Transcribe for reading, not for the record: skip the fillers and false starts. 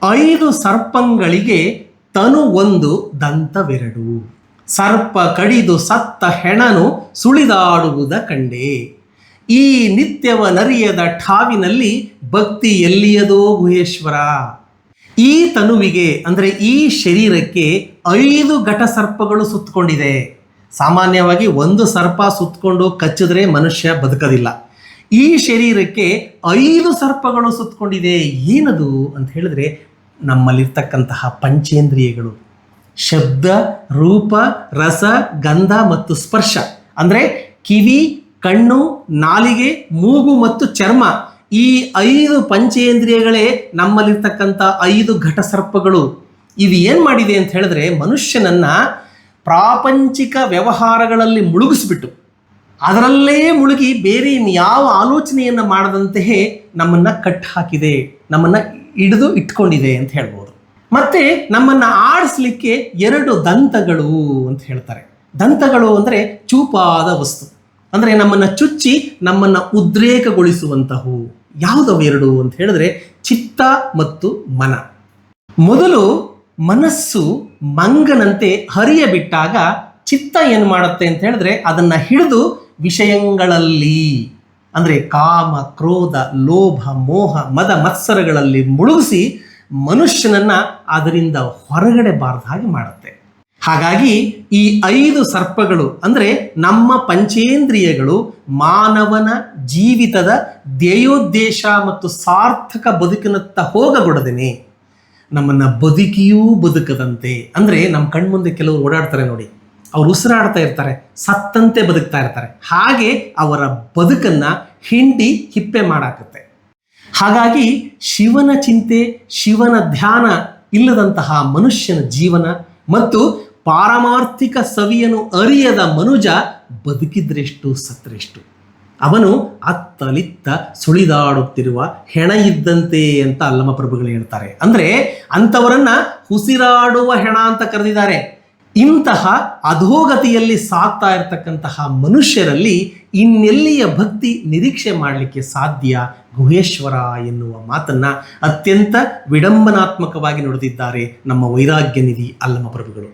5 ಸರ್ಪಂಗಳಿಗೆ ತನು ಒಂದು ದಂತವೆರಡು. ಸರ್ಪ ಕಡಿದು ಸತ್ತ ಹೆಣನು ಸುಳಿದಾಡುವುದ ಕಂಡೆ. ಈ ನಿತ್ಯವ ನರಿಯದ ಠಾವಿನಲ್ಲಿ ಭಕ್ತಿ ಎಲ್ಲಿಯದೋ ಗುಹೇಶ್ವರ. ಈ ತನುವಿಗೆ ಅಂದರೆ ಈ ಶರೀರಕ್ಕೆ 5 ಘಟ ಸರ್ಪಗಳು ಸುತ್ತಕೊಂಡಿದೆ. ಸಾಮಾನ್ಯವಾಗಿ ಒಂದು ಸರ್ಪ ಸುತ್ತಕೊಂಡು ಕಚ್ಚಿದ್ರೆ ಮನುಷ್ಯ ಬದುಕೋದಿಲ್ಲ. ಈ ಶರೀರಕ್ಕೆ 5 ಸರ್ಪಗಳು ಸುತ್ತಕೊಂಡಿದೆ. ಏನದು ಅಂತ ಹೇಳಿದ್ರೆ ನಮ್ಮಲ್ಲಿರ್ತಕ್ಕಂತಹ ಪಂಚೇಂದ್ರಿಯಗಳು, ಶಬ್ದ, ರೂಪ, ರಸ, ಗಂಧ ಮತ್ತು ಸ್ಪರ್ಶ. ಅಂದರೆ ಕಿವಿ, ಕಣ್ಣು, ನಾಲಿಗೆ, ಮೂಗು ಮತ್ತು ಚರ್ಮ. ಈ 5 ಪಂಚೇಂದ್ರಿಯಗಳೇ ನಮ್ಮಲ್ಲಿರ್ತಕ್ಕಂಥ 5 ಘಟ ಸರ್ಪಗಳು. ಇವು ಏನು ಮಾಡಿದೆ ಅಂತ ಹೇಳಿದ್ರೆ ಮನುಷ್ಯನನ್ನ ಪ್ರಾಪಂಚಿಕ ವ್ಯವಹಾರಗಳಲ್ಲಿ ಮುಳುಗಿಸ್ಬಿಟ್ಟು ಅದರಲ್ಲೇ ಮುಳುಗಿ ಬೇರೆ ಯಾವ ಆಲೋಚನೆಯನ್ನು ಮಾಡದಂತೆಯೇ ನಮ್ಮನ್ನು ಕಟ್ ಹಾಕಿದೆ, ನಮ್ಮನ್ನು ಹಿಡಿದು ಇಟ್ಕೊಂಡಿದೆ ಅಂತ ಹೇಳ್ಬೋದು. ಮತ್ತೆ ನಮ್ಮನ್ನು ಆಡಿಸ್ಲಿಕ್ಕೆ 2 ದಂತಗಳು ಅಂತ ಹೇಳ್ತಾರೆ. ದಂತಗಳು ಅಂದರೆ ಚೂಪಾದ ವಸ್ತು, ಅಂದರೆ ನಮ್ಮನ್ನು ಚುಚ್ಚಿ ನಮ್ಮನ್ನು ಉದ್ರೇಕಗೊಳಿಸುವಂತಹವು. ಯಾವುದವು 2 ಅಂತ ಹೇಳಿದ್ರೆ ಚಿತ್ತ ಮತ್ತು ಮನ. ಮೊದಲು ಮನಸ್ಸು ಮಂಗನಂತೆ ಹರಿಯ ಬಿಟ್ಟಾಗ ಚಿತ್ತ ಏನು ಮಾಡುತ್ತೆ ಅಂತ ಹೇಳಿದ್ರೆ ಅದನ್ನು ಹಿಡಿದು ವಿಷಯಗಳಲ್ಲಿ ಅಂದರೆ ಕಾಮ, ಕ್ರೋಧ, ಲೋಭ, ಮೋಹ, ಮದ, ಮತ್ಸರಗಳಲ್ಲಿ ಮುಳುಗಿಸಿ ಮನುಷ್ಯನನ್ನ ಅದರಿಂದ ಹೊರಗಡೆ ಬಾರದ ಹಾಗೆ ಮಾಡುತ್ತೆ. ಹಾಗಾಗಿ ಈ 5 ಸರ್ಪಗಳು ಅಂದರೆ ನಮ್ಮ ಪಂಚೇಂದ್ರಿಯಗಳು ಮಾನವನ ಜೀವಿತದ ಧ್ಯೇಯೋದ್ದೇಶ ಮತ್ತು ಸಾರ್ಥಕ ಬದುಕಿನತ್ತ ಹೋಗಗೊಡದೇನೆ ನಮ್ಮನ್ನು ಬದುಕಿಯೂ ಬದುಕದಂತೆ. ಅಂದರೆ ನಮ್ಮ ಕಣ್ಮುಂದೆ ಕೆಲವರು ಓಡಾಡ್ತಾರೆ ನೋಡಿ, ಅವ್ರು ಉಸಿರಾಡ್ತಾ ಇರ್ತಾರೆ, ಸತ್ತಂತೆ ಬದುಕ್ತಾ ಇರ್ತಾರೆ. ಹಾಗೆ ಅವರ ಬದುಕನ್ನು ಹಿಂಡಿ ಹಿಪ್ಪೆ ಮಾಡಾಕತ್ತೆ. ಹಾಗಾಗಿ ಶಿವನ ಚಿಂತೆ, ಶಿವನ ಧ್ಯಾನ ಇಲ್ಲದಂತಹ ಮನುಷ್ಯನ ಜೀವನ ಮತ್ತು ಪಾರಮಾರ್ಥಿಕ ಸವಿಯನ್ನು ಅರಿಯದ ಮನುಜ ಬದುಕಿದ್ರೆಷ್ಟು ಸತ್ರೆಷ್ಟು. ಅವನು ಅತ್ತಲಿತ್ತ ಸುಳಿದಾಡುತ್ತಿರುವ ಹೆಣ ಇದ್ದಂತೆ ಅಂತ ಅಲ್ಲಮ ಪ್ರಭುಗಳು ಹೇಳ್ತಾರೆ. ಅಂದರೆ ಅಂಥವರನ್ನ ಉಸಿರಾಡುವ ಹೆಣ ಅಂತ ಕರೆದಿದ್ದಾರೆ. ಇಂತಹ ಅಧೋಗತಿಯಲ್ಲಿ ಸಾಕ್ತಾ ಇರತಕ್ಕಂತಹ ಮನುಷ್ಯರಲ್ಲಿ ಇನ್ನೆಲ್ಲಿಯ ಭಕ್ತಿ ನಿರೀಕ್ಷೆ ಮಾಡಲಿಕ್ಕೆ ಸಾಧ್ಯ? ಗುಹೇಶ್ವರ ಎನ್ನುವ ಮಾತನ್ನ ಅತ್ಯಂತ ವಿಡಂಬನಾತ್ಮಕವಾಗಿ ನುಡಿದಿದ್ದಾರೆ ನಮ್ಮ ವೈರಾಗ್ಯ ನಿಧಿ ಅಲ್ಲಮ ಪ್ರಭುಗಳು.